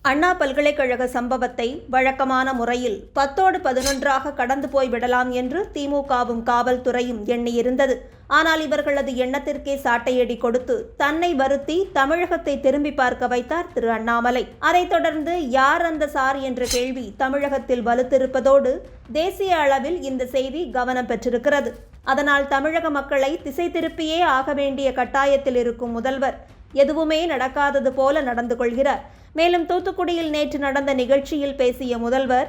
அண்ணா பல்கலைக்கழக சம்பவத்தை வழக்கமான முறையில் 10ஓடு 11ஆக கடந்து போய் விடலாம் என்று திமுகவும் காவல்துறையும் எண்ணியிருந்தது. ஆனால் இவர்களது எண்ணத்திற்கே சாட்டையடி கொடுத்து தன்னை வருத்தி தமிழகத்தை திரும்பி பார்க்க வைத்தார் திரு அண்ணாமலை. அதைத் தொடர்ந்து யார் அந்த சார் என்ற கேள்வி தமிழகத்தில் வலுத்திருப்பதோடு தேசிய அளவில் இந்த செய்தி கவனம் பெற்றிருக்கிறது. அதனால் தமிழக மக்களை திசை திருப்பியே ஆக வேண்டிய கட்டாயத்தில் இருக்கும் முதல்வர் எதுவுமே நடக்காதது போல நடந்து கொள்கிறார். மேலும் தூத்துக்குடியில் நேற்று நடந்த நிகழ்ச்சியில் பேசிய முதல்வர்,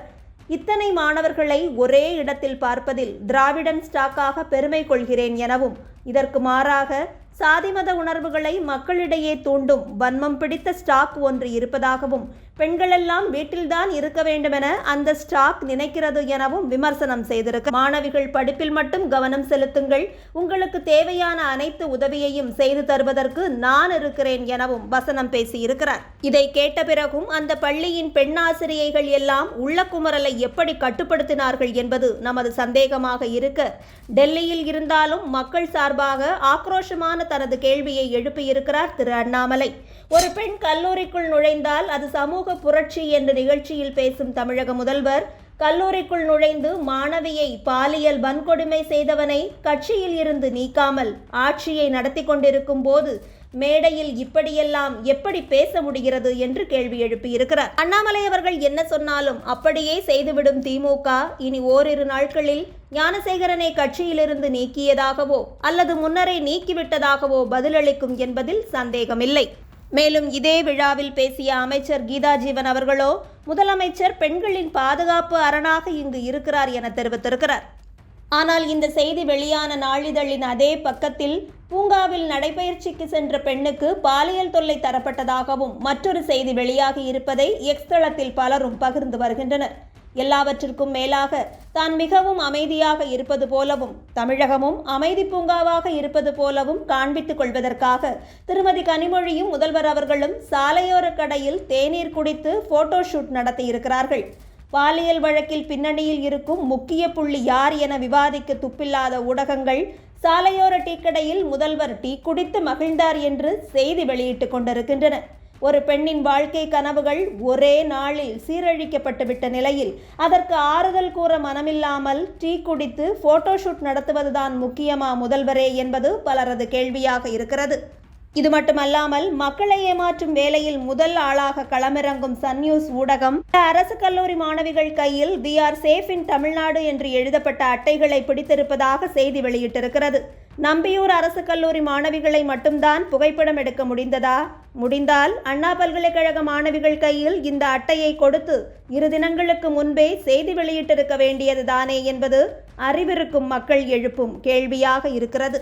இத்தனை மாணவர்களை ஒரே இடத்தில் பார்ப்பதில் திராவிடன் ஸ்டாக்காக பெருமை கொள்கிறேன் எனவும், இதற்கு மாறாக சாதி மத உணர்வுகளை மக்களிடையே தூண்டும் வன்மம் பிடித்த ஸ்டாக் ஒன்று இருப்பதாகவும், பெண்களெல்லாம் வீட்டில்தான் இருக்க வேண்டுமென அந்த ஸ்டாக் நினைக்கிறது எனவும் விமர்சனம் செய்திருக்க. மாணவிகள் படிப்பில் மட்டும் கவனம் செலுத்துங்கள், உங்களுக்கு தேவையான அனைத்து உதவியையும் செய்து தருவதற்கு நான் இருக்கிறேன் எனவும் வசனம் பேசியிருக்கிறார். இதை கேட்ட பிறகும் அந்த பள்ளியின் பெண்ணாசிரியைகள் எல்லாம் உள்ள குமரலை எப்படி கட்டுப்படுத்தினார்கள் என்பது நமது சந்தேகமாக இருக்க, டெல்லியில் இருந்தாலும் மக்கள் சார்பாக ஆக்ரோஷமான தனது கேள்வியை எழுப்பியிருக்கிறார் திரு அண்ணாமலை. ஒரு பெண் கல்லூரிக்குள் நுழைந்தால் அது சமூக புரட்சி என்ற நிகழ்ச்சியில் பேசும் தமிழக முதல்வர், கல்லூரிக்குள் நுழைந்து மாணவியை பாலியல் வன்கொடுமை செய்தவனை கட்சியில் இருந்து நீக்காமல் ஆட்சியை நடத்தி கொண்டிருக்கும் போது மேடையில் இப்படியெல்லாம் எப்படி பேச முடிகிறது என்று கேள்வி எழுப்பியிருக்கிறார். அண்ணாமலை அவர்கள் என்ன சொன்னாலும் அப்படியே செய்துவிடும் திமுக இனி ஓரிரு நாட்களில் ஞானசேகரனை கட்சியிலிருந்து நீக்கியதாகவோ அல்லது முன்னரே நீக்கிவிட்டதாகவோ பதிலளிக்கும் என்பதில் சந்தேகமில்லை. மேலும் இதே விழாவில் பேசிய அமைச்சர் கீதா ஜீவன் அவர்களோ, முதலமைச்சர் பெண்களின் பாதுகாப்பு அரணாக இங்கு இருக்கிறார் என தெரிவித்திருக்கிறார். ஆனால் இந்த செய்தி வெளியான நாளிதழின் அதே பக்கத்தில் பூங்காவில் நடைபயிற்சிக்கு சென்ற பெண்ணுக்கு பாலியல் தொல்லை தரப்பட்டதாகவும் மற்றொரு செய்தி வெளியாகி இருப்பதை எக்ஸ் தளத்தில் பலரும் பகிர்ந்து வருகின்றனர். எல்லாவற்றிற்கும் மேலாக தான் மிகவும் அமைதியாக இருப்பது போலவும் தமிழகமும் அமைதி பூங்காவாக இருப்பது போலவும் காண்பித்துக் கொள்வதற்காக திருமதி கனிமொழியும் முதல்வர் அவர்களும் சாலையோர கடையில் தேநீர் குடித்து போட்டோ ஷூட் நடத்தியிருக்கிறார்கள். பாலியல் வழக்கில் பின்னணியில் இருக்கும் முக்கிய புள்ளி யார் என விவாதிக்க துப்பில்லாத ஊடகங்கள் சாலையோர டீக்கடையில் முதல்வர் டீ குடித்து மகிழ்ந்தார் என்று செய்தி வெளியிட்டு கொண்டிருக்கின்றன. ஒரு பெண்ணின் வாழ்க்கை கனவுகள் ஒரே நாளில் சீரழிக்கப்பட்டுவிட்ட நிலையில் அதற்கு ஆறுதல் கூற மனமில்லாமல் டீ குடித்து போட்டோஷூட் நடத்துவதுதான் முக்கியமா முதல்வரே என்பது பலரது கேள்வியாக இருக்கிறது. இது மட்டுமல்லாமல் மக்களை ஏமாற்றும் வேளையில் முதல் ஆளாக களமிறங்கும் சன் நியூஸ் ஊடகம் அரசு கல்லூரி மாணவிகள் கையில் "We are safe in Tamil Nadu" என்று எழுதப்பட்ட அட்டைகளை பிடித்திருப்பதாக செய்தி வெளியிட்டிருக்கிறது. நம்பியூர் அரசு கல்லூரி மாணவிகளை மட்டும்தான் புகைப்படம் எடுக்க முடிந்ததா? முடிந்தால் அண்ணா பல்கலைக்கழக மாணவிகள் கையில் இந்த அட்டையை கொடுத்து 2 தினங்களுக்கு முன்பே செய்தி வெளியிட்டிருக்க வேண்டியது தானே என்பது அறிவிருக்கும் மக்கள் எழுப்பும் கேள்வியாக இருக்கிறது.